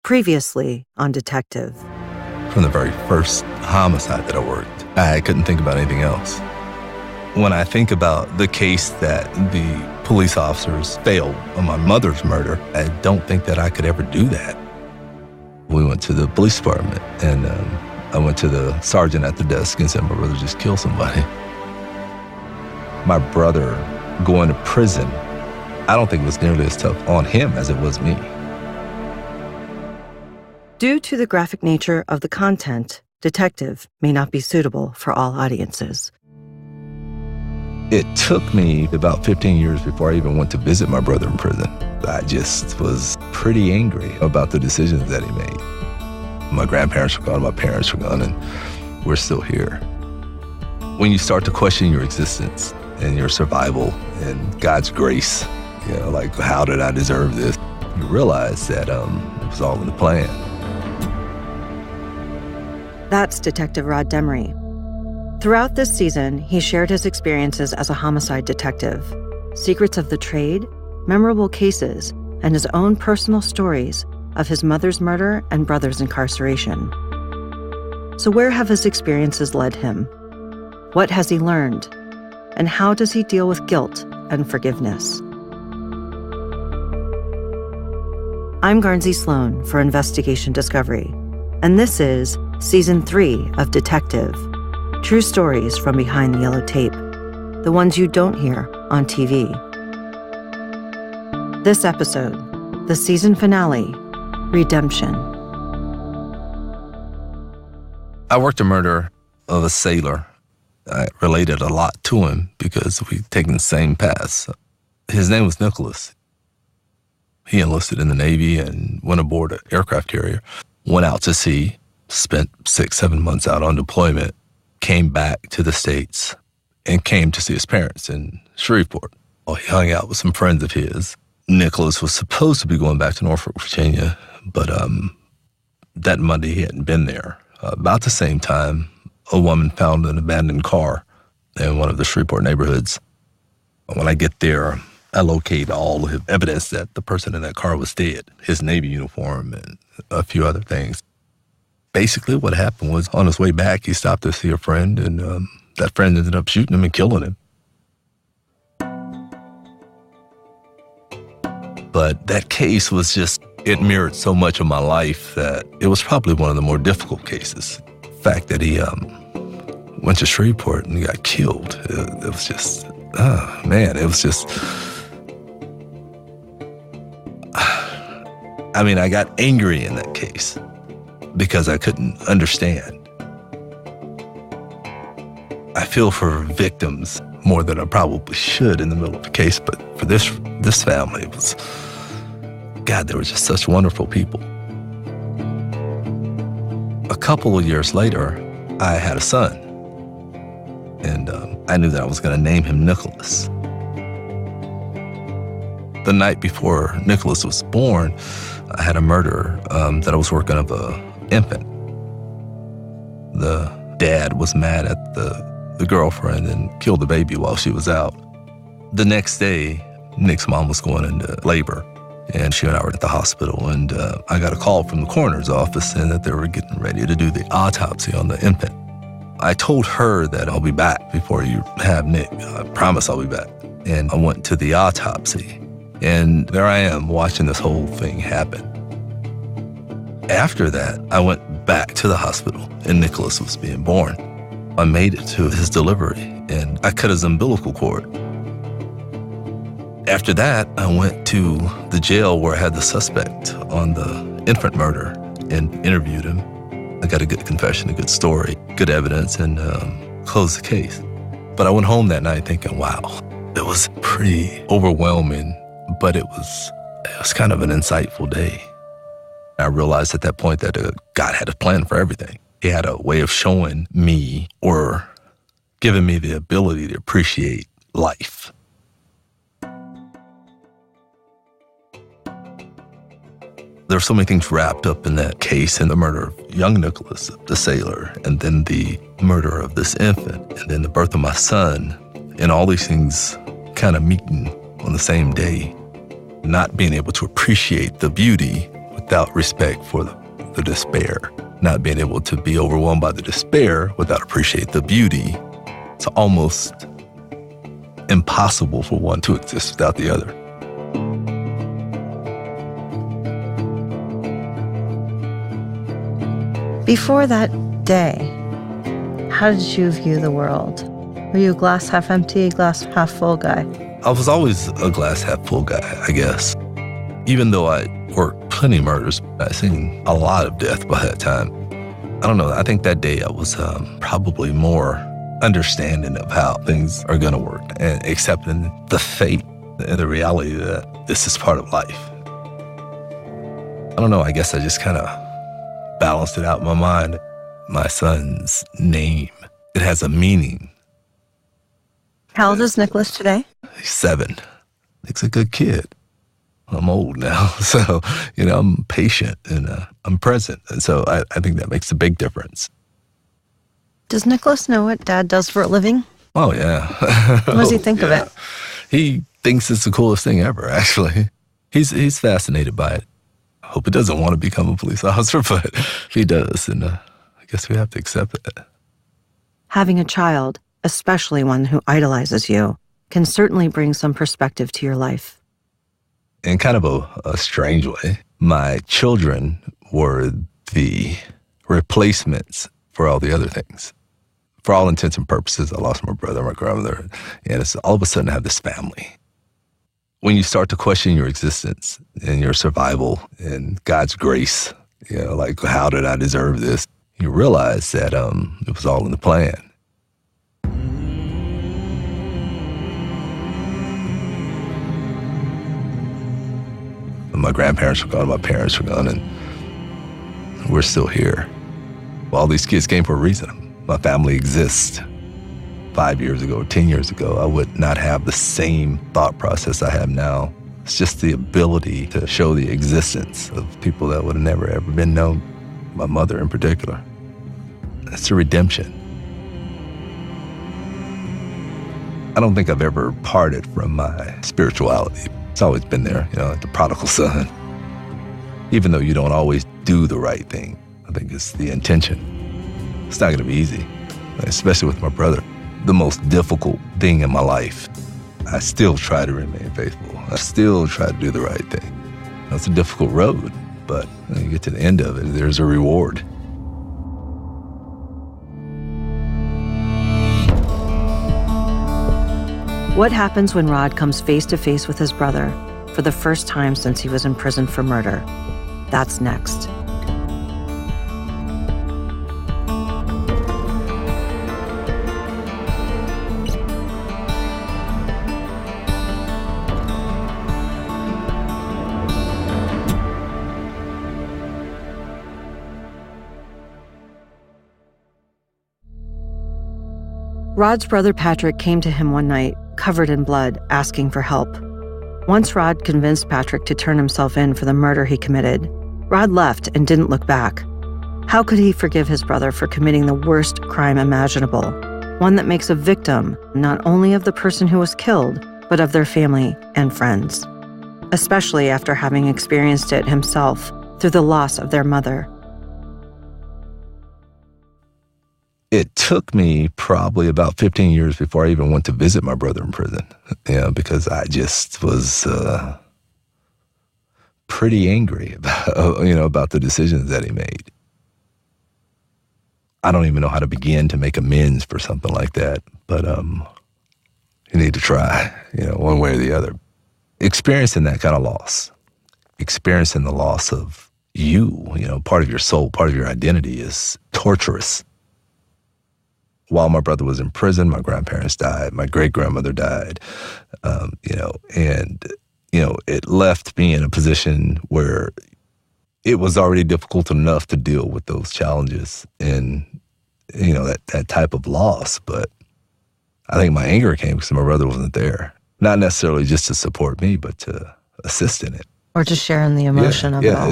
Previously on Detective. From the very first homicide that I worked, I couldn't think about anything else. When I think about the case that the police officers failed on my mother's murder, I don't think that I could ever do that. We went to the police department, and I went to the sergeant at the desk and said, my brother just killed somebody. My brother going to prison, I don't think it was nearly as tough on him as it was me. Due to the graphic nature of the content, Detective may not be suitable for all audiences. It took me about 15 years before I even went to visit my brother in prison. I just was pretty angry about the decisions that he made. My grandparents were gone, my parents were gone, and we're still here. When you start to question your existence and your survival and God's grace, like, how did I deserve this? You realize that it was all in the plan. That's Detective Rod Demery. Throughout this season, he shared his experiences as a homicide detective, secrets of the trade, memorable cases, and his own personal stories of his mother's murder and brother's incarceration. So where have his experiences led him? What has he learned? And how does he deal with guilt and forgiveness? I'm Garnsey Sloan for Investigation Discovery, and this is Season 3 of Detective. True stories from behind the yellow tape, the ones you don't hear on TV. This episode, the season finale, Redemption. I worked a murder of a sailor. I related a lot to him because we'd taken the same paths. His name was Nicholas. He enlisted in the Navy and went aboard an aircraft carrier, went out to sea, spent 6-7 months out on deployment, came back to the States, and came to see his parents in Shreveport. Well, he hung out with some friends of his. Nicholas was supposed to be going back to Norfolk, Virginia, but that Monday he hadn't been there. About the same time, a woman found an abandoned car in one of the Shreveport neighborhoods. When I get there, I locate all the evidence that the person in that car was dead, his Navy uniform and a few other things. Basically, what happened was, on his way back, he stopped to see a friend, and that friend ended up shooting him and killing him. But that case was it mirrored so much of my life that it was probably one of the more difficult cases. The fact that he went to Shreveport and he got killed, it was just, it was just... I got angry in that case because I couldn't understand. I feel for victims more than I probably should in the middle of the case, but for this family, it was, God, they were just such wonderful people. A couple of years later, I had a son, and I knew that I was going to name him Nicholas. The night before Nicholas was born, I had a murder that I was working of an infant. The dad was mad at the girlfriend and killed the baby while she was out. The next day, Nick's mom was going into labor, and she and I were at the hospital, and I got a call from the coroner's office saying that they were getting ready to do the autopsy on the infant. I told her that I'll be back before you have Nick. I promise I'll be back. And I went to the autopsy. And there I am watching this whole thing happen. After that, I went back to the hospital and Nicholas was being born. I made it to his delivery and I cut his umbilical cord. After that, I went to the jail where I had the suspect on the infant murder and interviewed him. I got a good confession, a good story, good evidence, and closed the case. But I went home that night thinking, wow, it was pretty overwhelming. But it was kind of an insightful day. I realized at that point that God had a plan for everything. He had a way of showing me or giving me the ability to appreciate life. There were so many things wrapped up in that case, and the murder of young Nicholas, the sailor, and then the murder of this infant, and then the birth of my son, and all these things kind of meeting on the same day, not being able to appreciate the beauty without respect for the despair, not being able to be overwhelmed by the despair without appreciating the beauty. It's almost impossible for one to exist without the other. Before that day, how did you view the world? Were you a glass half empty, glass half full guy? I was always a glass half full guy, I guess. Even though I worked plenty of murders, I'd seen a lot of death by that time. I don't know, I think that day I was probably more understanding of how things are going to work and accepting the fate and the reality that this is part of life. I don't know, I guess I just kind of balanced it out in my mind. My son's name, it has a meaning. How old is Nicholas today? He's 7. He's a good kid. I'm old now, so, I'm patient and I'm present. And so I think that makes a big difference. Does Nicholas know what Dad does for a living? Oh, yeah. What does he think of it? He thinks it's the coolest thing ever, actually. He's fascinated by it. I hope he doesn't want to become a police officer, but he does, and I guess we have to accept it. Having a child, especially one who idolizes you, can certainly bring some perspective to your life. In kind of a strange way, my children were the replacements for all the other things. For all intents and purposes, I lost my brother, my grandmother, and it's all of a sudden I have this family. When you start to question your existence and your survival and God's grace, like, how did I deserve this? You realize that it was all in the plan. My grandparents were gone, my parents were gone, and we're still here. All these kids came for a reason. My family exists. 5 years ago or 10 years ago, I would not have the same thought process I have now. It's just the ability to show the existence of people that would have never, ever been known, my mother in particular. It's a redemption. I don't think I've ever parted from my spirituality. It's always been there, like the prodigal son. Even though you don't always do the right thing, I think it's the intention. It's not going to be easy, especially with my brother. The most difficult thing in my life, I still try to remain faithful. I still try to do the right thing. It's a difficult road, but when you get to the end of it, there's a reward. What happens when Rod comes face to face with his brother for the first time since he was in prison for murder? That's next. Rod's brother Patrick came to him one night, covered in blood, asking for help. Once Rod convinced Patrick to turn himself in for the murder he committed, Rod left and didn't look back. How could he forgive his brother for committing the worst crime imaginable, one that makes a victim not only of the person who was killed, but of their family and friends, especially after having experienced it himself through the loss of their mother? It took me probably about 15 years before I even went to visit my brother in prison, because I just was pretty angry about the decisions that he made. I don't even know how to begin to make amends for something like that, but you need to try, one way or the other. Experiencing that kind of loss, experiencing the loss of you, part of your soul, part of your identity is torturous. While my brother was in prison, my grandparents died, my great-grandmother died, it left me in a position where it was already difficult enough to deal with those challenges and, that type of loss. But I think my anger came because my brother wasn't there. Not necessarily just to support me, but to assist in it. Or to share in the emotion of it all.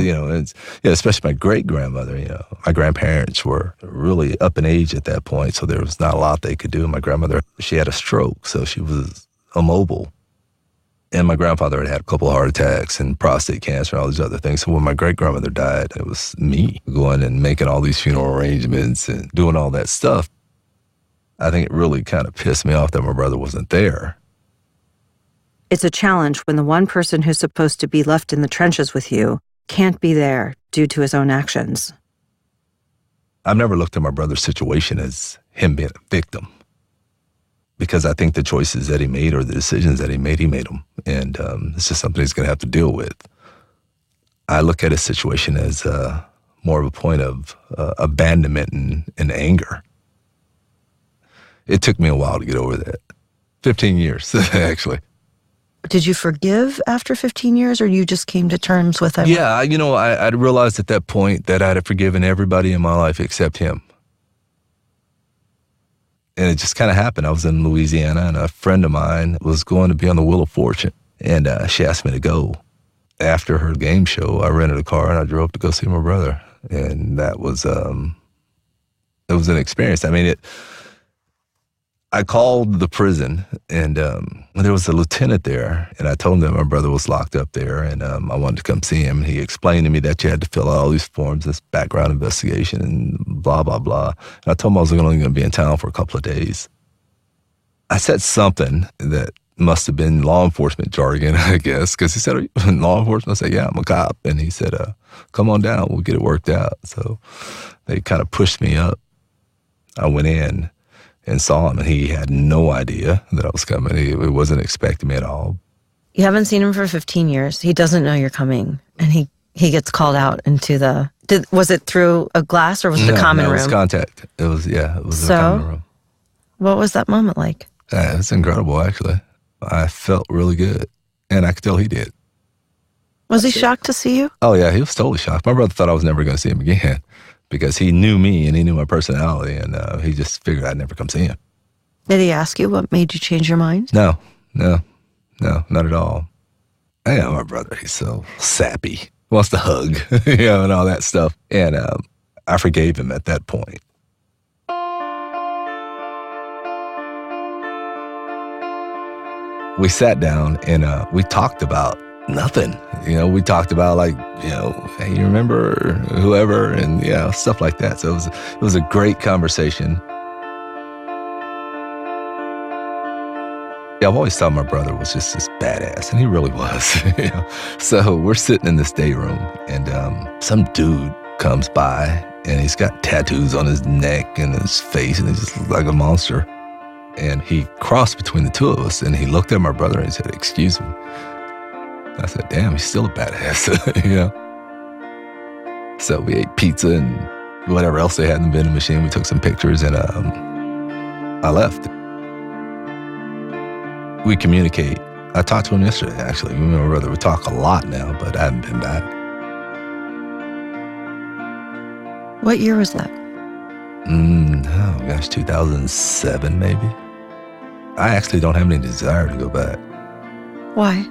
Especially my great-grandmother, my grandparents were really up in age at that point, so there was not a lot they could do. My grandmother, she had a stroke, so she was immobile. And my grandfather had had a couple of heart attacks and prostate cancer and all these other things. So when my great-grandmother died, it was me going and making all these funeral arrangements and doing all that stuff. I think it really kind of pissed me off that my brother wasn't there. It's a challenge when the one person who's supposed to be left in the trenches with you can't be there due to his own actions. I've never looked at my brother's situation as him being a victim, because I think the choices that he made or the decisions that he made them. And it's just something he's going to have to deal with. I look at his situation as more of a point of abandonment and anger. It took me a while to get over that. 15 years, actually. Did you forgive after 15 years, or you just came to terms with it? Yeah, I'd realized at that point that I'd have forgiven everybody in my life except him. And it just kind of happened. I was in Louisiana, and a friend of mine was going to be on the Wheel of Fortune, and she asked me to go. After her game show, I rented a car, and I drove to go see my brother. And that was, it was an experience. I mean, I called the prison, and there was a lieutenant there, and I told him that my brother was locked up there, and I wanted to come see him. And he explained to me that you had to fill out all these forms, this background investigation, and blah, blah, blah. And I told him I was only going to be in town for a couple of days. I said something that must have been law enforcement jargon, I guess, because he said, "Are you in law enforcement?" I said, "Yeah, I'm a cop." And he said, "Come on down, we'll get it worked out." So they kind of pushed me up. I went in and saw him, and he had no idea that I was coming. He wasn't expecting me at all. You haven't seen him for 15 years. He doesn't know you're coming, and he gets called out into the... was it through a glass, or was it a common room? No, it was contact. It was a common room. What was that moment like? It was incredible, actually. I felt really good, and I could tell he did. Was he shocked to see you? Oh, yeah, he was totally shocked. My brother thought I was never going to see him again, because he knew me and he knew my personality, and he just figured I'd never come see him. Did he ask you what made you change your mind? No, not at all. Yeah, my brother, he's so sappy, wants to hug, and all that stuff. And I forgave him at that point. We sat down and we talked about nothing. We talked about hey, you remember whoever, and stuff like that. So it was a great conversation. Yeah, I've always thought my brother was just this badass, and he really was. So we're sitting in this day room, and some dude comes by, and he's got tattoos on his neck and his face, and he just looks like a monster. And he crossed between the two of us, and he looked at my brother and he said, "Excuse me." I said, "Damn, he's still a badass," So we ate pizza and whatever else they had in the vending machine. We took some pictures, and I left. We communicate. I talked to him yesterday, actually. Me and my brother, we talk a lot now, but I haven't been back. What year was that? 2007 maybe. I actually don't have any desire to go back. Why?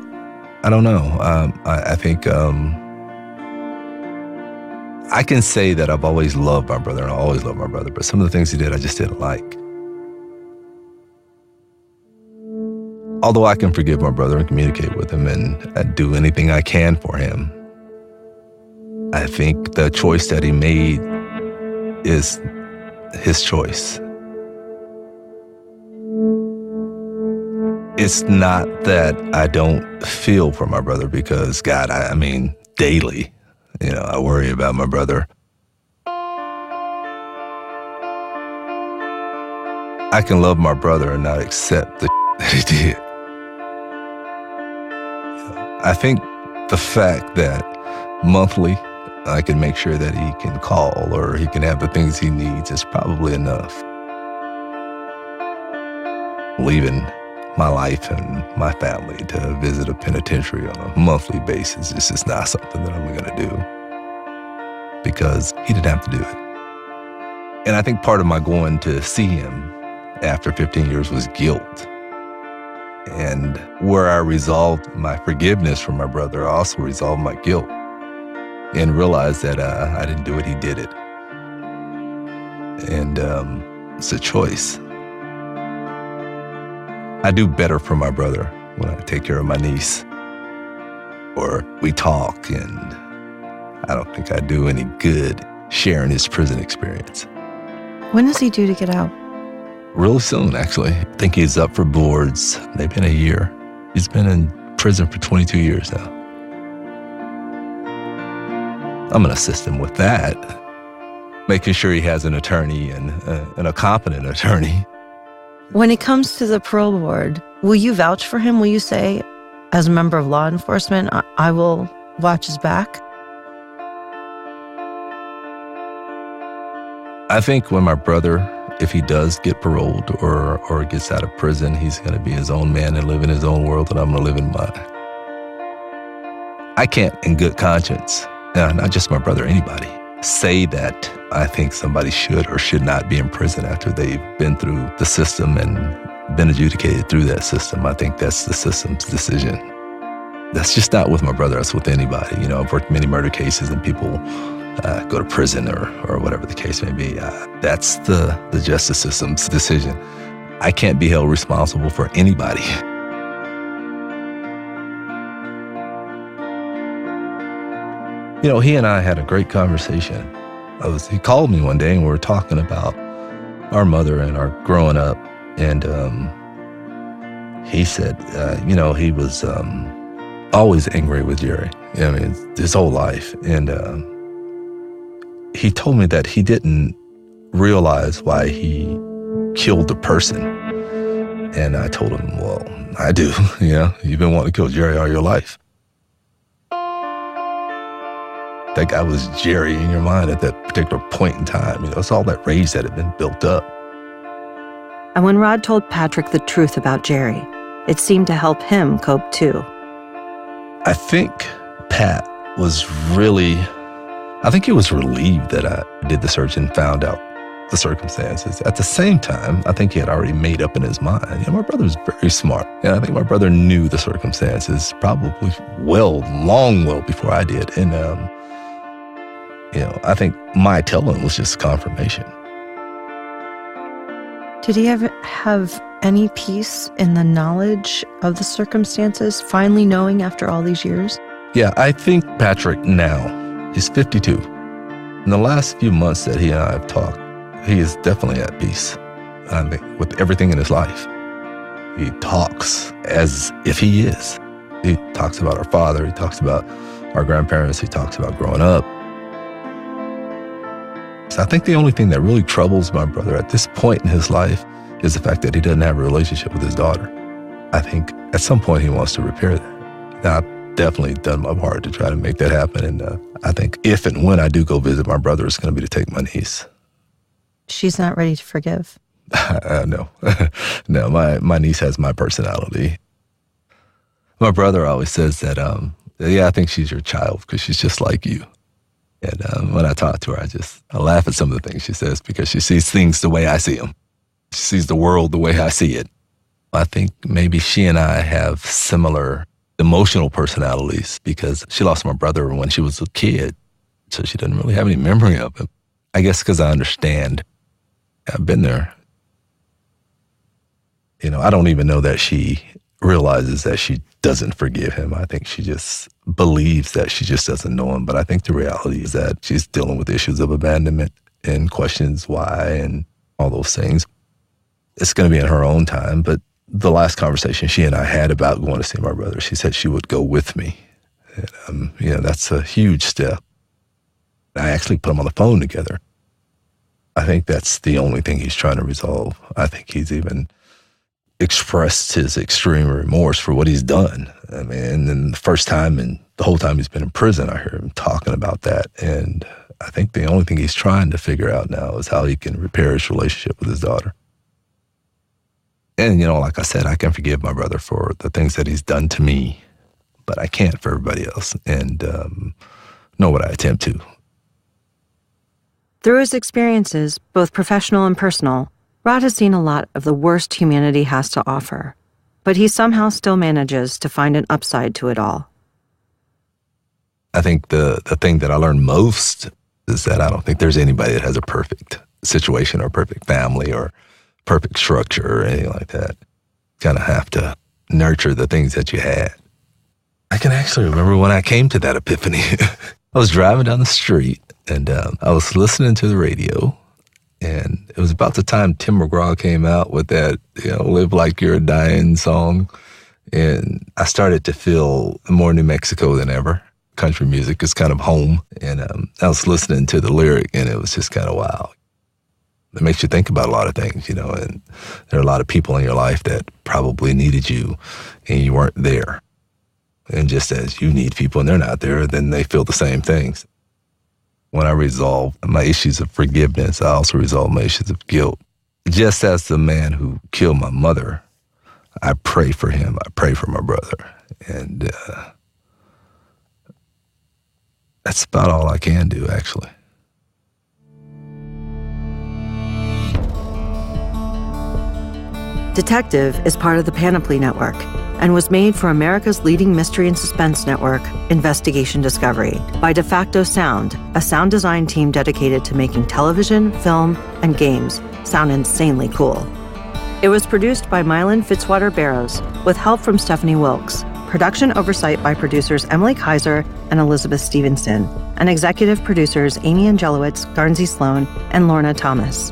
I don't know. I think I can say that I've always loved my brother, and I always loved my brother, but some of the things he did I just didn't like. Although I can forgive my brother and communicate with him and do anything I can for him, I think the choice that he made is his choice. It's not that I don't feel for my brother, because, God, I mean, daily, I worry about my brother. I can love my brother and not accept the that he did. I think the fact that monthly I can make sure that he can call or he can have the things he needs is probably enough. Leaving my life and my family to visit a penitentiary on a monthly basis is just not something that I'm going to do, because he didn't have to do it. And I think part of my going to see him after 15 years was guilt. And where I resolved my forgiveness for my brother, I also resolved my guilt and realized that I didn't do it, he did it. And it's a choice. I do better for my brother when I take care of my niece. Or we talk, and I don't think I do any good sharing his prison experience. When is he due to get out? Real soon, actually. I think he's up for boards, maybe in a year. He's been in prison for 22 years now. I'm going to assist him with that, making sure he has an attorney and a competent attorney. When it comes to the parole board, will you vouch for him? Will you say, as a member of law enforcement, I will watch his back? I think when my brother, if he does get paroled or gets out of prison, he's going to be his own man and live in his own world, and I'm going to live in mine. I can't, in good conscience, not just my brother, anybody, say that I think somebody should or should not be in prison after they've been through the system and been adjudicated through that system. I think that's the system's decision. That's just not with my brother, that's with anybody. I've worked many murder cases and people go to prison or whatever the case may be. That's the justice system's decision. I can't be held responsible for anybody. He and I had a great conversation. He called me one day and we were talking about our mother and our growing up. And he said, he was always angry with Jerry. His whole life. And he told me that he didn't realize why he killed the person. And I told him, well, I do. You've been wanting to kill Jerry all your life. That guy was Jerry in your mind at that particular point in time. It's all that rage that had been built up. And when Rod told Patrick the truth about Jerry, it seemed to help him cope too. I think Pat was he was relieved that I did the search and found out the circumstances. At the same time, I think he had already made up in his mind. My brother was very smart. And I think my brother knew the circumstances probably long before I did. And, I think my telling was just confirmation. Did he ever have any peace in the knowledge of the circumstances, finally knowing after all these years? Yeah, I think Patrick now, he's 52. In the last few months that he and I have talked, he is definitely at peace, I think, with everything in his life. He talks as if he is. He talks about our father. He talks about our grandparents. He talks about growing up. So I think the only thing that really troubles my brother at this point in his life is the fact that he doesn't have a relationship with his daughter. I think at some point he wants to repair that. Now, I've definitely done my part to try to make that happen. And I think if and when I do go visit my brother, it's going to be to take my niece. She's not ready to forgive. No. No, my niece has my personality. My brother always says that, I think she's your child because she's just like you. And when I talk to her, I laugh at some of the things she says because she sees things the way I see them. She sees the world the way I see it. I think maybe she and I have similar emotional personalities because she lost my brother when she was a kid, so she doesn't really have any memory of him. I guess because I understand. I've been there. I don't even know that she realizes that she doesn't forgive him. I think she just believes that she just doesn't know him. But I think the reality is that she's dealing with issues of abandonment and questions why and all those things. It's going to be in her own time. But the last conversation she and I had about going to see my brother, she said she would go with me. And, that's a huge step. I actually put them on the phone together. I think that's the only thing he's trying to resolve. I think he's even expressed his extreme remorse for what he's done. And then the first time and the whole time he's been in prison, I hear him talking about that. And I think the only thing he's trying to figure out now is how he can repair his relationship with his daughter. And, like I said, I can forgive my brother for the things that he's done to me, but I can't for everybody else. And nor would I attempt to. Through his experiences, both professional and personal, Rod has seen a lot of the worst humanity has to offer, but he somehow still manages to find an upside to it all. I think the thing that I learned most is that I don't think there's anybody that has a perfect situation or perfect family or perfect structure or anything like that. Kind of have to nurture the things that you had. I can actually remember when I came to that epiphany. I was driving down the street, and I was listening to the radio, and it was about the time Tim McGraw came out with that, Live Like You're Dying song. And I started to feel more New Mexico than ever. Country music is kind of home. And I was listening to the lyric, and it was just kind of wow. It makes you think about a lot of things, and there are a lot of people in your life that probably needed you, and you weren't there. And just as you need people and they're not there, then they feel the same things. When I resolve my issues of forgiveness, I also resolve my issues of guilt. Just as the man who killed my mother, I pray for him. I pray for my brother. And that's about all I can do, actually. Detective is part of the Panoply Network and was made for America's leading mystery and suspense network, Investigation Discovery, by De Facto Sound, a sound design team dedicated to making television, film, and games sound insanely cool. It was produced by Mylan Fitzwater Barrows with help from Stephanie Wilkes, production oversight by producers Emily Kaiser and Elizabeth Stevenson, and executive producers Amy Angelowitz, Garnsey Sloan, and Lorna Thomas.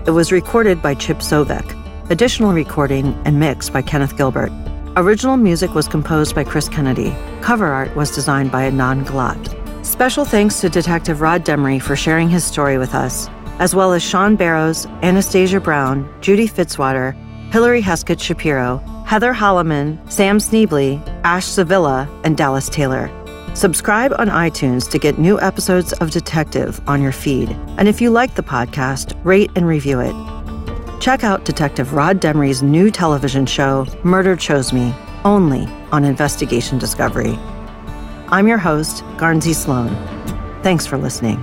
It was recorded by Chip Sovek. Additional recording and mix by Kenneth Gilbert. Original music was composed by Chris Kennedy. Cover art was designed by Adnan Galat. Special thanks to Detective Rod Demery for sharing his story with us, as well as Sean Barrows, Anastasia Brown, Judy Fitzwater, Hillary Heskett Shapiro, Heather Holloman, Sam Sneebly, Ash Sevilla, and Dallas Taylor. Subscribe on iTunes to get new episodes of Detective on your feed. And if you like the podcast, rate and review it. Check out Detective Rod Demery's new television show, Murder Chose Me, only on Investigation Discovery. I'm your host, Garnsey Sloan. Thanks for listening.